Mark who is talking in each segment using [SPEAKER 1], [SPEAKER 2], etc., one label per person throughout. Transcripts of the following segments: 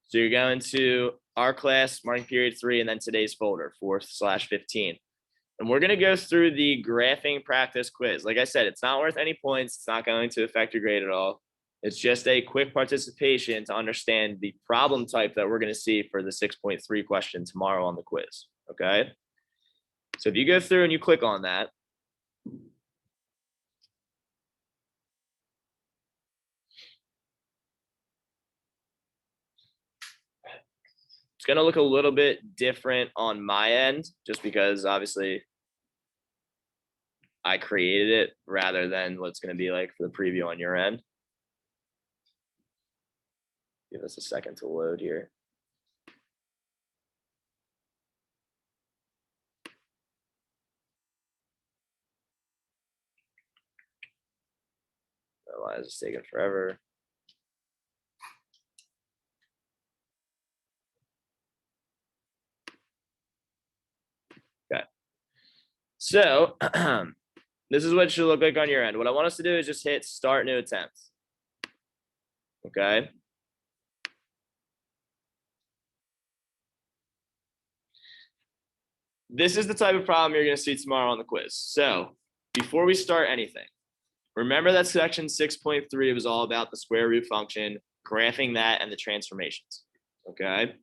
[SPEAKER 1] So you're going to our class, marking period 3, and then today's folder, 4/15. And we're going to go through the graphing practice quiz. Like I said, it's not worth any points. It's not going to affect your grade at all. It's just a quick participation to understand the problem type that we're going to see for the 6.3 question tomorrow on the quiz. Okay. So if you go through and you click on that, it's going to look a little bit different on my end, just because obviously I created it rather than what's going to be like for the preview on your end. Give us a second to load here. Why is it taking forever? Okay. So this is what it should look like on your end. What I want us to do is just hit start new attempt. Okay. This is the type of problem you're going to see tomorrow on the quiz. So before we start anything, remember that section 6.3 was all about the square root function, graphing that, and the transformations. Okay.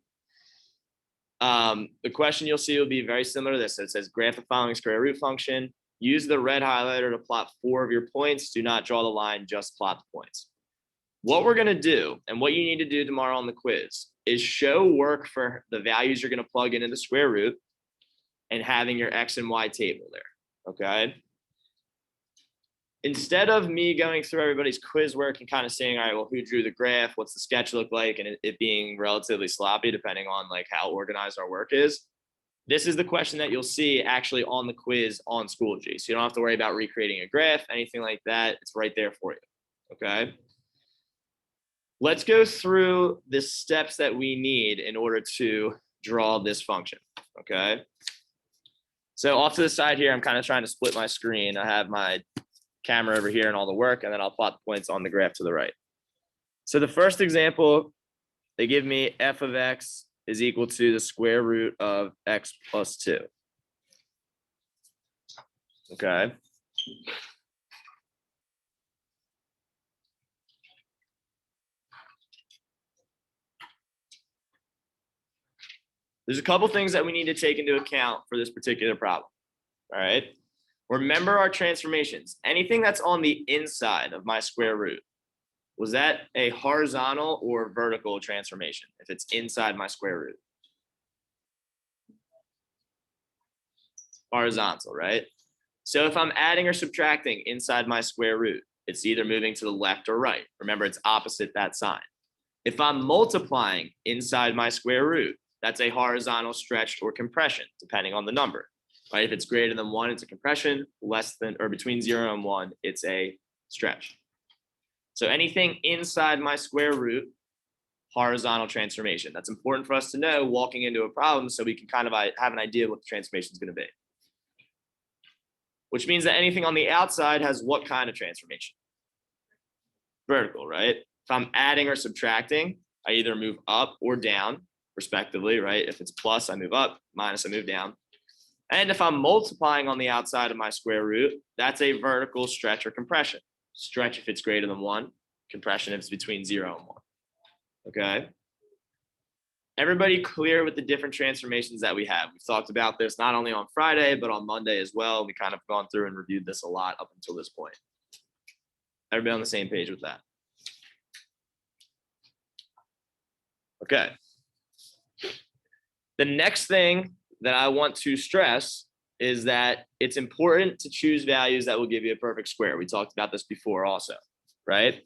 [SPEAKER 1] The question you'll see will be very similar to this. It says graph the following square root function. Use the red highlighter to plot 4 of your points. Do not draw the line, just plot the points. What we're going to do, and what you need to do tomorrow on the quiz, is show work for the values you're going to plug into the square root and having your X and Y table there. Okay. Instead of me going through everybody's quiz work and kind of saying, all right, well, who drew the graph? What's the sketch look like? And it being relatively sloppy, depending on like how organized our work is. This is the question that you'll see actually on the quiz on Schoology. So you don't have to worry about recreating a graph, anything like that. It's right there for you. Okay. Let's go through the steps that we need in order to draw this function. Okay. So off to the side here, I'm kind of trying to split my screen. I have my camera over here and all the work, and then I'll plot the points on the graph to the right. So the first example, they give me f of x is equal to the square root of x plus 2. Okay. There's a couple things that we need to take into account for this particular problem. All right. Remember our transformations. Anything that's on the inside of my square root, was that a horizontal or vertical transformation if it's inside my square root? Horizontal, right? So if I'm adding or subtracting inside my square root, it's either moving to the left or right. Remember, it's opposite that sign. If I'm multiplying inside my square root, that's a horizontal, stretched, or compression, depending on the number. Right? If it's greater than 1, it's a compression. Less than or between 0 and 1, it's a stretch. So anything inside my square root, horizontal transformation. That's important for us to know walking into a problem so we can kind of have an idea of what the transformation is going to be. Which means that anything on the outside has what kind of transformation? Vertical, right? If I'm adding or subtracting, I either move up or down, respectively, right? If it's plus, I move up, minus, I move down. And if I'm multiplying on the outside of my square root, that's a vertical, stretch, or compression. Stretch if it's greater than 1, compression if it's between 0 and 1. Okay. Everybody clear with the different transformations that we have? We've talked about this not only on Friday, but on Monday as well. We kind of gone through and reviewed this a lot up until this point. Everybody on the same page with that? Okay. The next thing that I want to stress is that it's important to choose values that will give you a perfect square. We talked about this before also, right?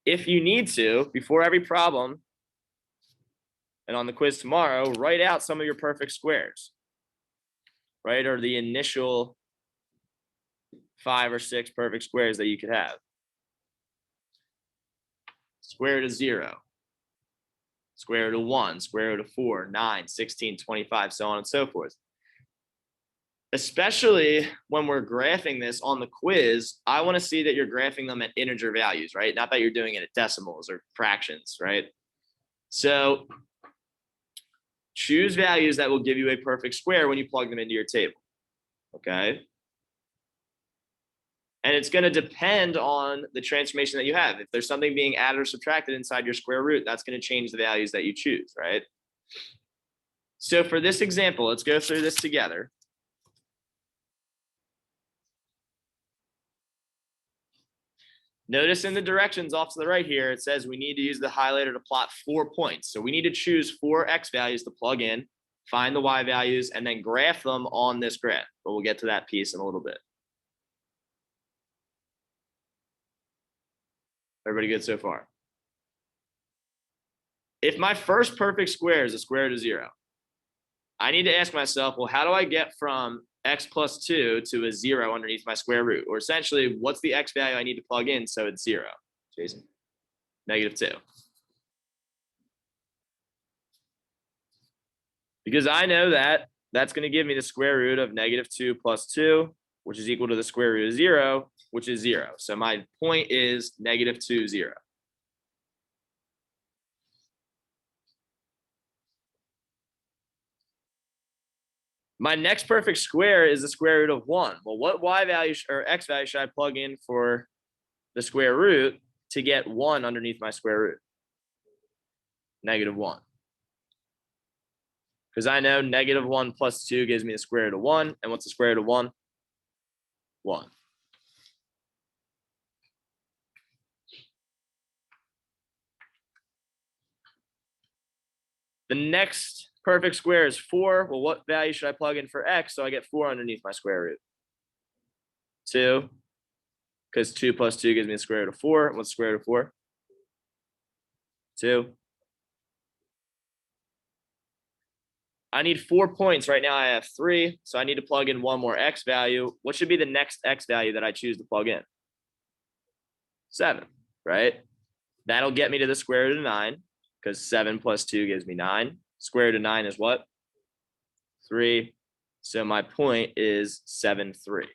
[SPEAKER 1] If you need to, before every problem and on the quiz tomorrow, write out some of your perfect squares, right? Or the initial 5 or 6 perfect squares that you could have. Square root of 0, square root of 1, square root of 4, 9, 16, 25, so on and so forth. Especially when we're graphing this on the quiz, I want to see that you're graphing them at integer values, right? Not that you're doing it at decimals or fractions, right? So choose values that will give you a perfect square when you plug them into your table, okay? And it's going to depend on the transformation that you have. If there's something being added or subtracted inside your square root, that's going to change the values that you choose, right? So for this example, let's go through this together. Notice in the directions off to the right here, it says we need to use the highlighter to plot 4 points. So we need to choose 4 x values to plug in, find the y values, and then graph them on this graph. But we'll get to that piece in a little bit. Everybody good so far? If my first perfect square is a square root of 0, I need to ask myself, well, how do I get from x plus 2 to a 0 underneath my square root? Or essentially, what's the x value I need to plug in so it's 0? Jason, -2. Because I know that that's going to give me the square root of -2 plus 2, which is equal to the square root of 0, which is 0. So my point is -2, 0. My next perfect square is the square root of 1. Well, what y value or x value should I plug in for the square root to get 1 underneath my square root? -1. Because I know -1 plus 2 gives me the square root of 1. And what's the square root of 1? 1. The next perfect square is 4. Well, what value should I plug in for x so I get 4 underneath my square root? 2. Because 2 plus 2 gives me the square root of 4. What's the square root of 4? 2. I need 4 points. Right now I have 3. So I need to plug in one more x value. What should be the next x value that I choose to plug in? 7, right? That'll get me to the square root of 9, because 7 plus 2 gives me 9. Square root of 9 is what? 3. So my point is 7, 3.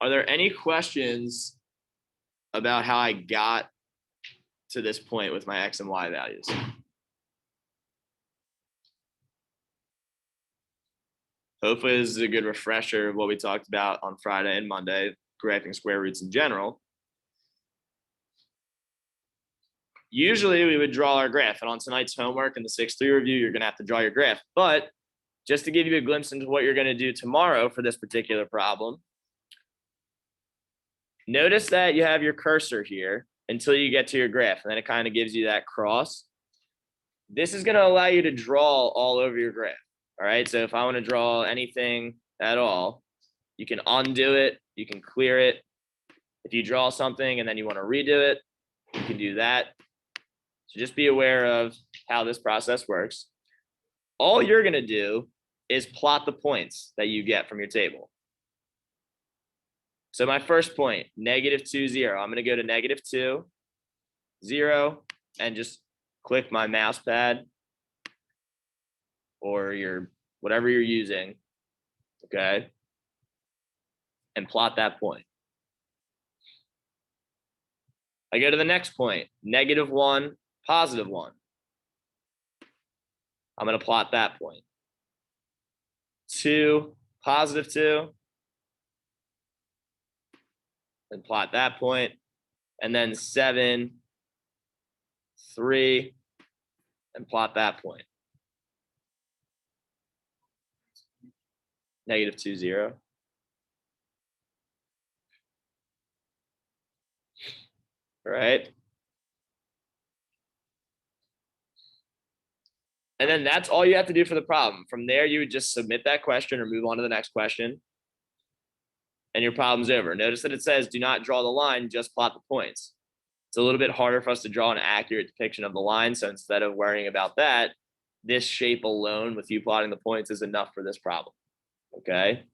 [SPEAKER 1] Are there any questions about how I got to this point with my x and y values? Hopefully this is a good refresher of what we talked about on Friday and Monday, graphing square roots in general. Usually we would draw our graph, and on tonight's homework in the 6-3 review, you're going to have to draw your graph. But just to give you a glimpse into what you're going to do tomorrow for this particular problem, notice that you have your cursor here until you get to your graph, and then it kind of gives you that cross. This is going to allow you to draw all over your graph. All right, so if I want to draw anything at all, you can undo it, you can clear it. If you draw something and then you want to redo it, you can do that. So just be aware of how this process works. All you're going to do is plot the points that you get from your table. So my first point, -2, 0. I'm going to go to -2, 0, and just click my mouse pad or your whatever you're using, okay, and plot that point. I go to the next point, -1, +1. I'm going to plot that point. 2, +2, and plot that point. And then 7, 3, and plot that point. -2, 0. All right. And then that's all you have to do for the problem. From there, you would just submit that question or move on to the next question, and your problem's over. Notice that it says, do not draw the line, just plot the points. It's a little bit harder for us to draw an accurate depiction of the line. So instead of worrying about that, this shape alone with you plotting the points is enough for this problem, okay?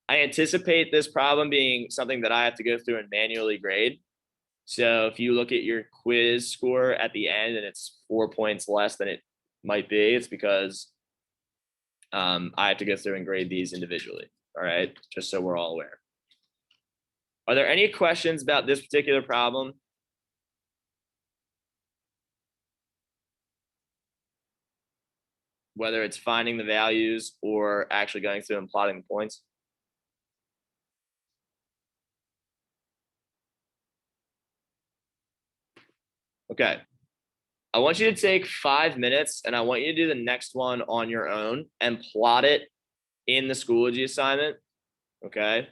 [SPEAKER 1] I anticipate this problem being something that I have to go through and manually grade. So if you look at your quiz score at the end and it's 4 points less than it might be, it's because I have to go through and grade these individually, All right, just so we're all aware. Are there any questions about this particular problem? Whether it's finding the values or actually going through and plotting the points? Okay. I want you to take 5 minutes and I want you to do the next one on your own and plot it in the Schoology assignment. Okay.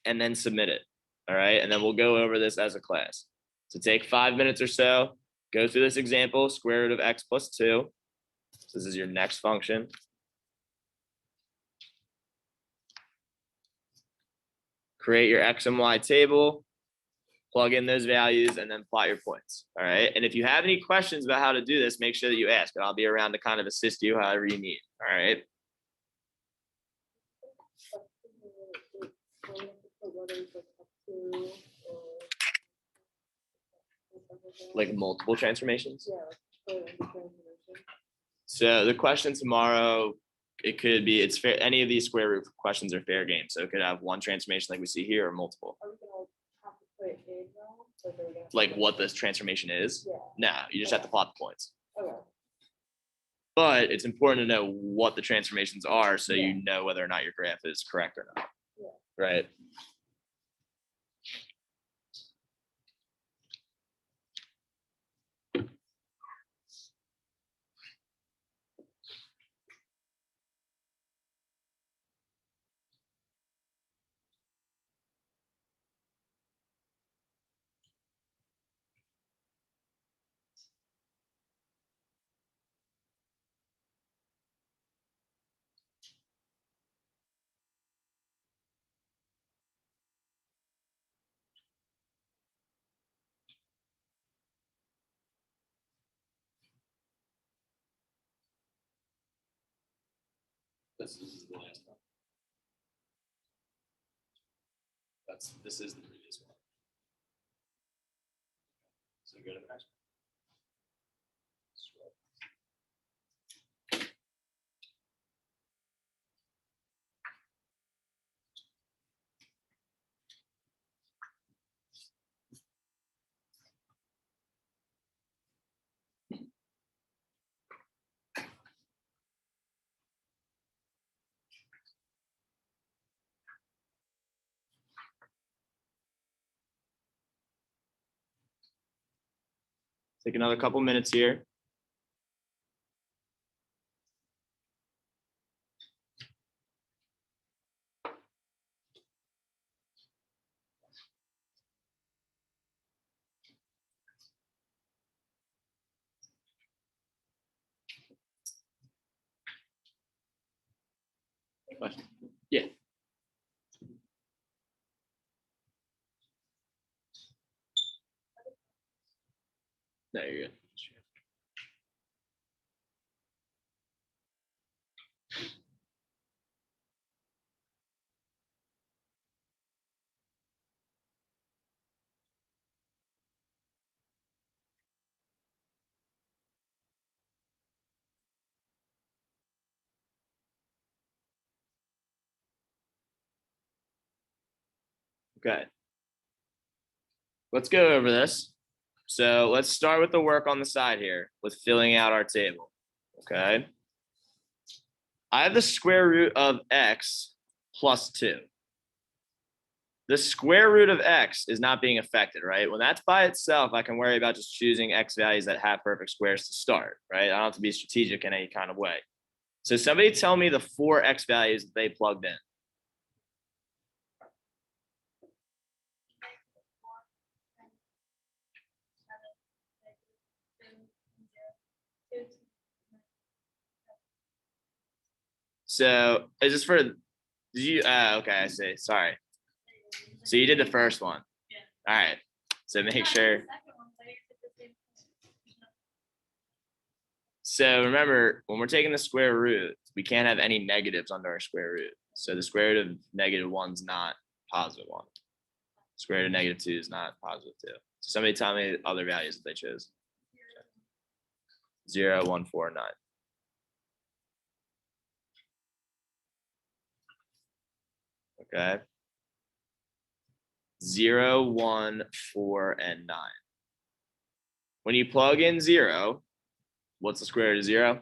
[SPEAKER 1] And then submit it. All right. And then we'll go over this as a class. So take 5 minutes or so, go through this example, square root of x plus 2. So this is your next function. Create your x and y table, plug in those values, and then plot your points. All right. And if you have any questions about how to do this, make sure that you ask, and I'll be around to kind of assist you however you need. All right. Like multiple transformations. So the question tomorrow, it could be, it's fair. Any of these square root questions are fair game. So it could have one transformation like we see here or multiple. Like what this transformation is? No, you just have to plot the points. But it's important to know what the transformations are so you know whether or not your graph is correct or not. Right? This is the last one. This is the previous one. So go to the next one. Take another couple minutes here. Question? Yeah. No, you're good. Okay. Let's go over this. So let's start with the work on the side here with filling out our table. Okay. I have the square root of x plus 2. The square root of x is not being affected, right? When that's by itself, I can worry about just choosing x values that have perfect squares to start, right? I don't have to be strategic in any kind of way. So somebody tell me the 4 x values that they plugged in. So is this for, did you, okay, I see, sorry. So you did the first one. All right, so make sure. So remember, when we're taking the square root, we can't have any negatives under our square root. So the square root of -1 is not +1. Square root of -2 is not +2. So somebody tell me the other values that they chose. 0, 1, 4, 9. Okay. 0, 1, 4, and 9. When you plug in 0, what's the square root of 0?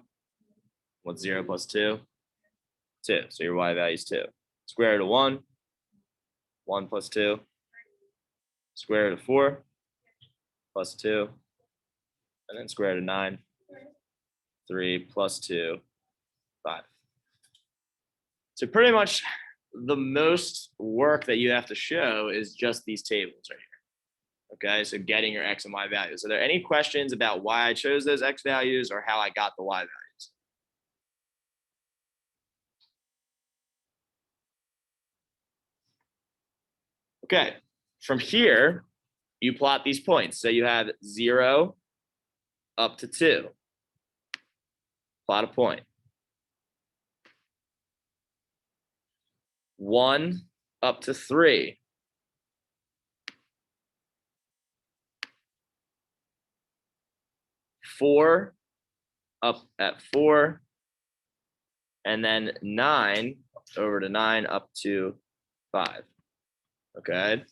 [SPEAKER 1] What's 0 plus 2? 2. So your y value is 2. Square root of 1, 1 plus 2. Square root of 4 plus 2. And then square root of 9, 3 plus 2, 5. So pretty much the most work that you have to show is just these tables right here. Okay, so getting your x and y values. Are there any questions about why I chose those x values or how I got the y values? Okay, from here, you plot these points. So you have 0 up to 2. Plot a point. 1 up to 3. 4 up at 4. And then 9 over to 9 up to 5. Okay.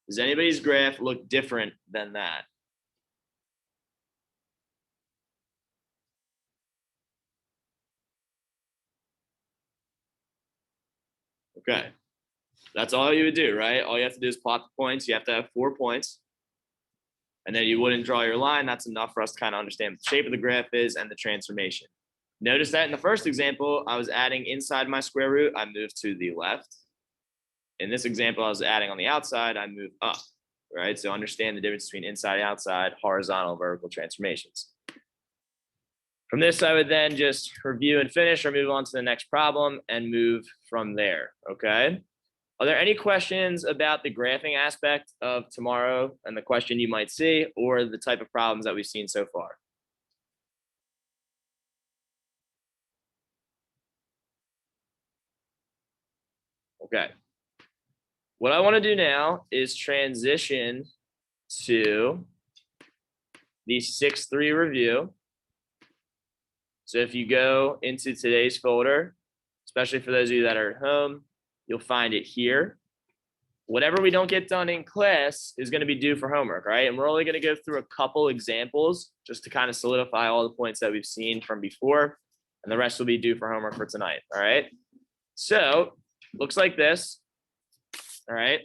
[SPEAKER 1] Does anybody's graph look different than that? Okay. That's all you would do, right? All you have to do is plot the points. You have to have 4 points. And then you wouldn't draw your line. That's enough for us to kind of understand what the shape of the graph is and the transformation. Notice that in the first example, I was adding inside my square root. I moved to the left. In this example, I was adding on the outside. I moved up, right? So understand the difference between inside and outside, horizontal and vertical transformations. From this, I would then just review and finish or move on to the next problem and move from there, okay? Are there any questions about the graphing aspect of tomorrow and the question you might see or the type of problems that we've seen so far? Okay. What I want to do now is transition to the 6-3 review. So if you go into today's folder, especially for those of you that are at home, you'll find it here. Whatever we don't get done in class is going to be due for homework, right? And we're only going to go through a couple examples just to kind of solidify all the points that we've seen from before. And the rest will be due for homework for tonight, all right? So looks like this, all right?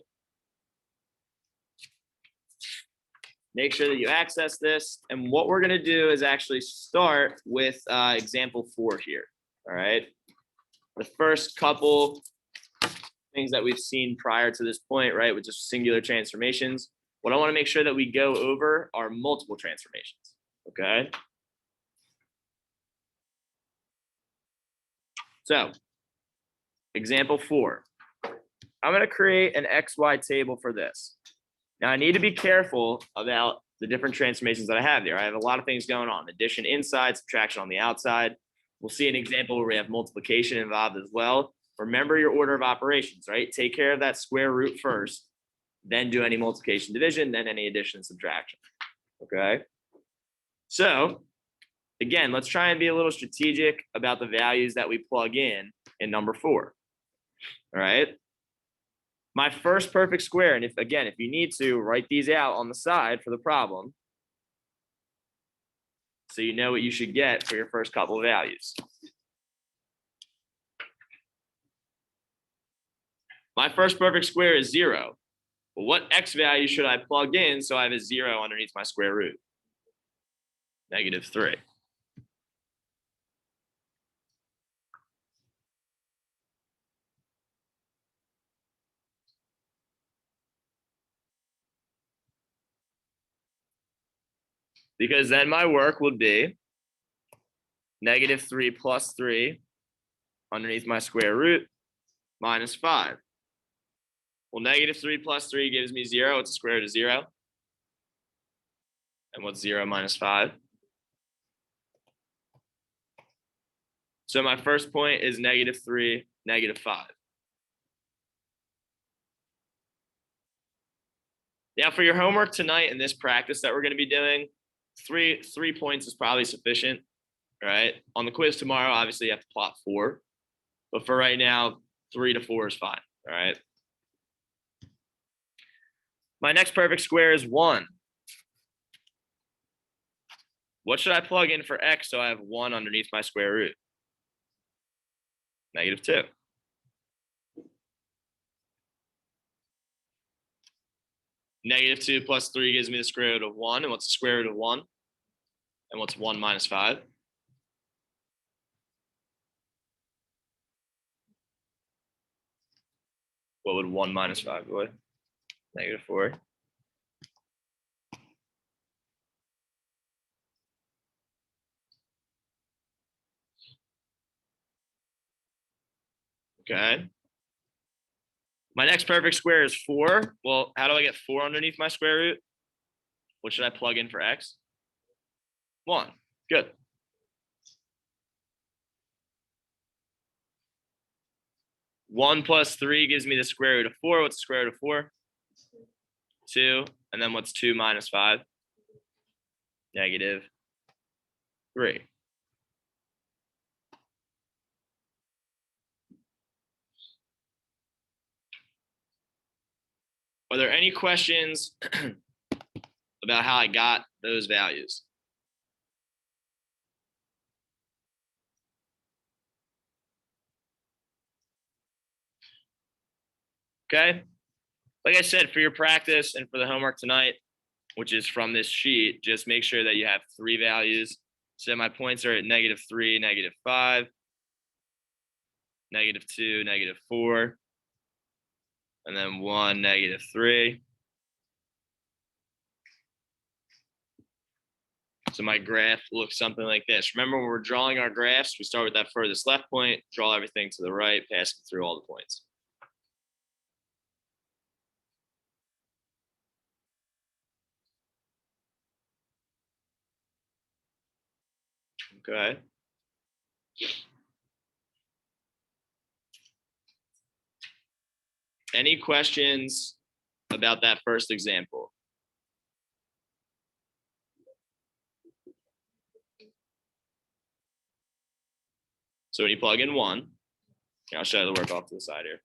[SPEAKER 1] Make sure that you access this. And what we're going to do is actually start with example 4 here, all right? The first couple things that we've seen prior to this point, right, with just singular transformations. What I want to make sure that we go over are multiple transformations, okay? So, example 4. I'm going to create an XY table for this. Now, I need to be careful about the different transformations that I have there. I have a lot of things going on. Addition inside, subtraction on the outside. We'll see an example where we have multiplication involved as well. Remember your order of operations, right? Take care of that square root first, then do any multiplication division, then any addition and subtraction, okay? So, again, let's try and be a little strategic about the values that we plug in number 4, all right? My first perfect square, and if you need to, write these out on the side for the problem so you know what you should get for your first couple of values. My first perfect square is 0. Well, what x value should I plug in so I have a 0 underneath my square root? -3. Because then my work would be -3 plus 3 underneath my square root minus 5. Well, -3 plus 3 gives me 0. It's the square root of 0. And what's 0 minus 5? So my first point is -3, -5. Now for your homework tonight in this practice that we're going to be doing, three points is probably sufficient, right? On the quiz tomorrow, obviously you have to plot 4. But for right now, 3 to 4 is fine. All right. My next perfect square is 1. What should I plug in for x so I have 1 underneath my square root? -2. -2 plus 3 gives me the square root of 1. And what's the square root of 1? And what's 1 minus 5? What would 1 minus 5 be? -4. Okay. My next perfect square is 4. Well, how do I get 4 underneath my square root? What should I plug in for x? 1. Good. One plus 3 gives me the square root of 4. What's the square root of 4? 2. And then what's 2 minus 5? -3. Are there any questions about how I got those values? Okay. Like I said, for your practice and for the homework tonight, which is from this sheet, just make sure that you have 3 values. So my points are at -3, -5, -2, -4, and then 1, -3. So my graph looks something like this. Remember, when we're drawing our graphs, we start with that furthest left point, draw everything to the right, passing through all the points. Okay. Any questions about that first example? So when you plug in 1, I'll show you the work off to the side here.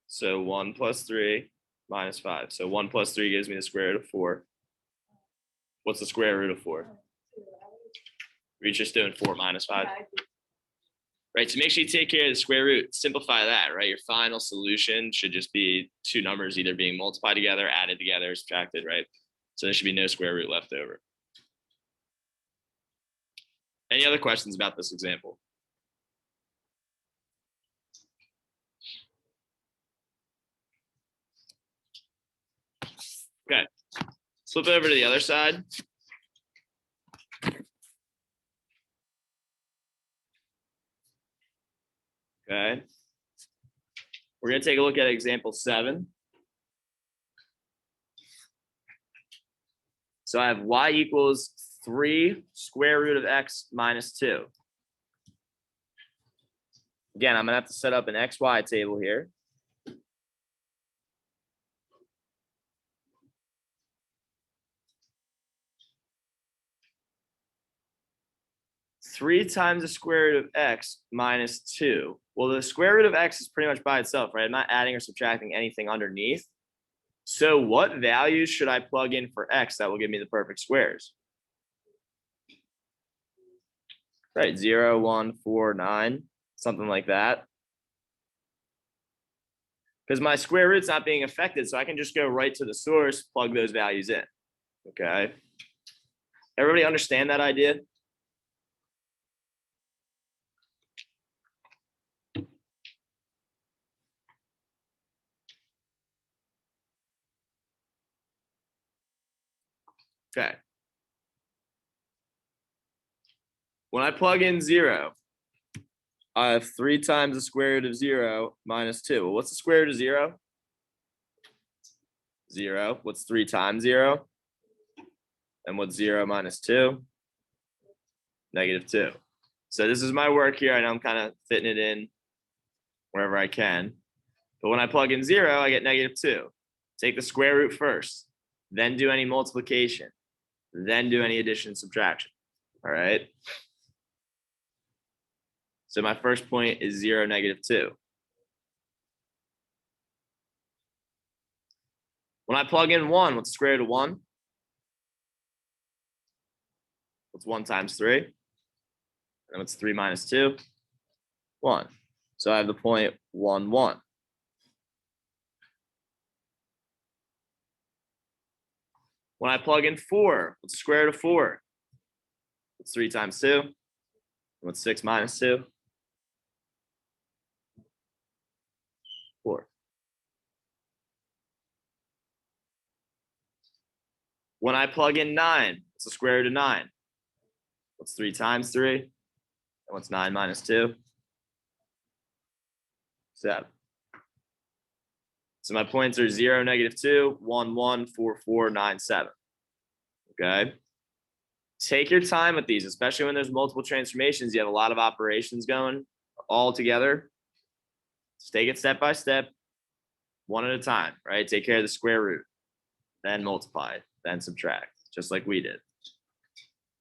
[SPEAKER 1] So 1 plus 3 minus 5. So 1 plus 3 gives me the square root of 4. What's the square root of 4? We're just doing 4 minus 5. Right, so make sure you take care of the square root. Simplify that, right? Your final solution should just be 2 numbers either being multiplied together, added together, subtracted, right? So there should be no square root left over. Any other questions about this example? Okay, flip over to the other side. Okay, we're going to take a look at example 7. So I have y equals 3 square root of x minus 2. Again, I'm going to have to set up an xy table here. Three times the square root of x minus 2. Well, the square root of x is pretty much by itself, right? I'm not adding or subtracting anything underneath. So what values should I plug in for x that will give me the perfect squares? Right, 0, 1, 4, 9, something like that. Because my square root's not being affected, so I can just go right to the source, plug those values in. Okay. Everybody understand that idea? Okay. When I plug in 0, I have 3 times the square root of 0 minus 2. Well, what's the square root of 0? 0. What's 3 times 0? And what's 0 minus 2? -2. So this is my work here. I know I'm kind of fitting it in wherever I can. But when I plug in 0, I get -2. Take the square root first, then do any multiplication, then do any addition and subtraction. All right. So my first point is 0, -2. When I plug in 1, what's the square root of 1? What's 1 times 3? And what's 3 minus 2? 1. So I have the point 1, 1. When I plug in 4, what's the square root of 4? What's 3 times 2? And what's 6 minus 2? 4. When I plug in 9, what's the square root of 9? What's 3 times 3? And what's 9 minus 2? 7. So my points are 0, -2, 1, 1, 4, 4, 9, 7. Okay. Take your time with these, especially when there's multiple transformations. You have a lot of operations going all together. Just take it step by step, one at a time, right? Take care of the square root, then multiply, then subtract, just like we did.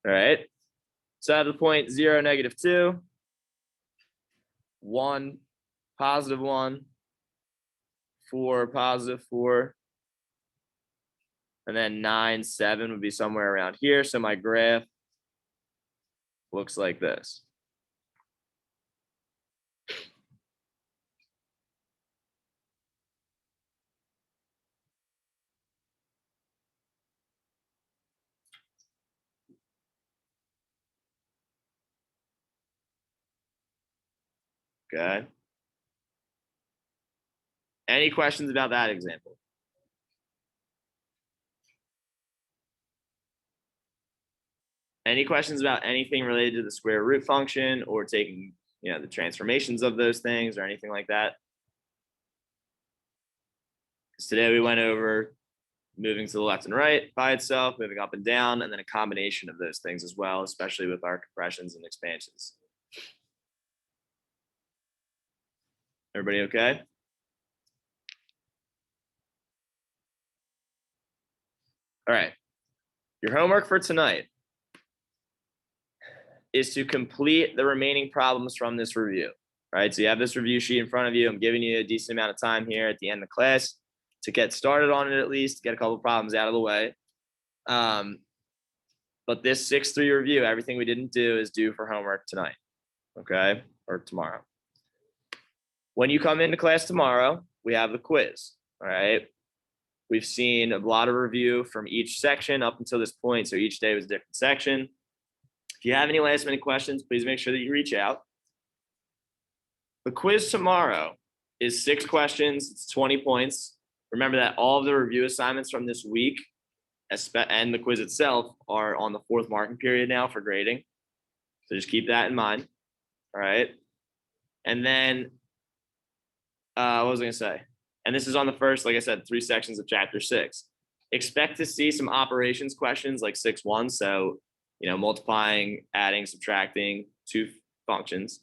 [SPEAKER 1] All right. So I have the point 0, -2, 1, +1, 4, +4, and then 9, 7 would be somewhere around here. So my graph looks like this. Okay. Any questions about that example? Any questions about anything related to the square root function or taking, the transformations of those things or anything like that? Because today we went over moving to the left and right by itself, moving up and down, and then a combination of those things as well, especially with our compressions and expansions. Everybody okay? All right. Your homework for tonight is to complete the remaining problems from this review, right? So you have this review sheet in front of you. I'm giving you a decent amount of time here at the end of class to get started on it, at least get a couple of problems out of the way. But this 6-3 review, everything we didn't do is due for homework tonight, okay? Or tomorrow. When you come into class tomorrow, we have the quiz, all right? We've seen a lot of review from each section up until this point. So each day was a different section. If you have any last minute questions, please make sure that you reach out. The quiz tomorrow is 6 questions. It's 20 points. Remember that all of the review assignments from this week and the quiz itself are on the 4th marking period now for grading. So just keep that in mind. All right. And then, what was I going to say? And this is on the first, like I said, 3 sections of chapter 6. Expect to see some operations questions like 6-1. So, multiplying, adding, subtracting 2 functions.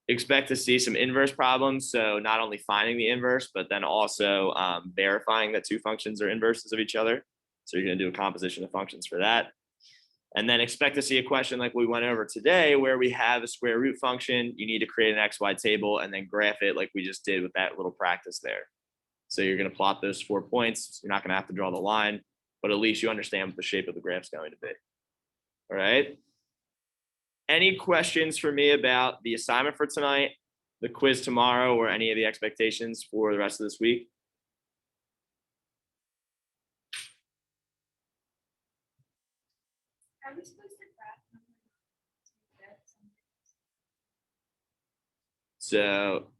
[SPEAKER 1] Expect to see some inverse problems. So not only finding the inverse, but then also verifying that 2 functions are inverses of each other. So you're going to do a composition of functions for that. And then expect to see a question like we went over today, where we have a square root function. You need to create an XY table and then graph it like we just did with that little practice there. So you're going to plot those 4 points. You're not going to have to draw the line, but at least you understand what the shape of the graph is going to be. All right. Any questions for me about the assignment for tonight, the quiz tomorrow, or any of the expectations for the rest of this week?
[SPEAKER 2] Are we supposed to graph
[SPEAKER 1] So,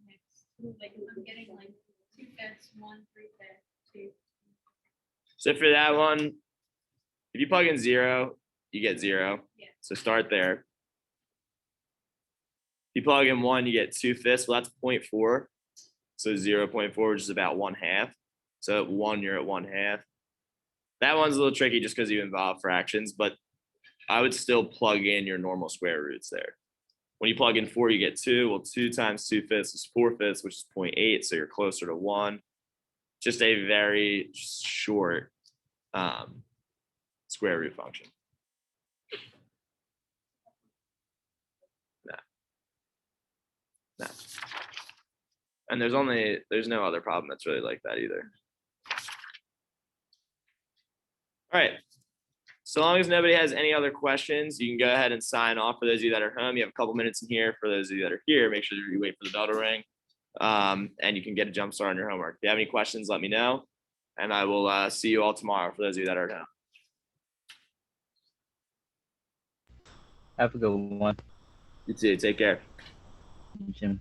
[SPEAKER 2] like I'm getting like 2 fifths, 1 3/5, 2.
[SPEAKER 1] So for that one, if you plug in 0, you get 0.
[SPEAKER 2] Yeah.
[SPEAKER 1] So start there. If you plug in 1, you get 2/5. Well, that's 0.4. So 0.4, which is about 1/2. So at 1, you're at 1/2. That one's a little tricky just because you involve fractions, but I would still plug in your normal square roots there. When you plug in 4, you get 2. Well, 2 times 2/5 is 4/5, which is 0.8. So you're closer to 1. Just a very short square root function. And there's no other problem that's really like that either. All right. So long as nobody has any other questions, you can go ahead and sign off. For those of you that are home, you have a couple minutes in here. For those of you that are here, make sure you wait for the bell to ring. And you can get a jump start on your homework. If you have any questions, let me know. And I will see you all tomorrow for those of you that are at home.
[SPEAKER 3] Have a good one,
[SPEAKER 1] You too. Take care.
[SPEAKER 3] Jim.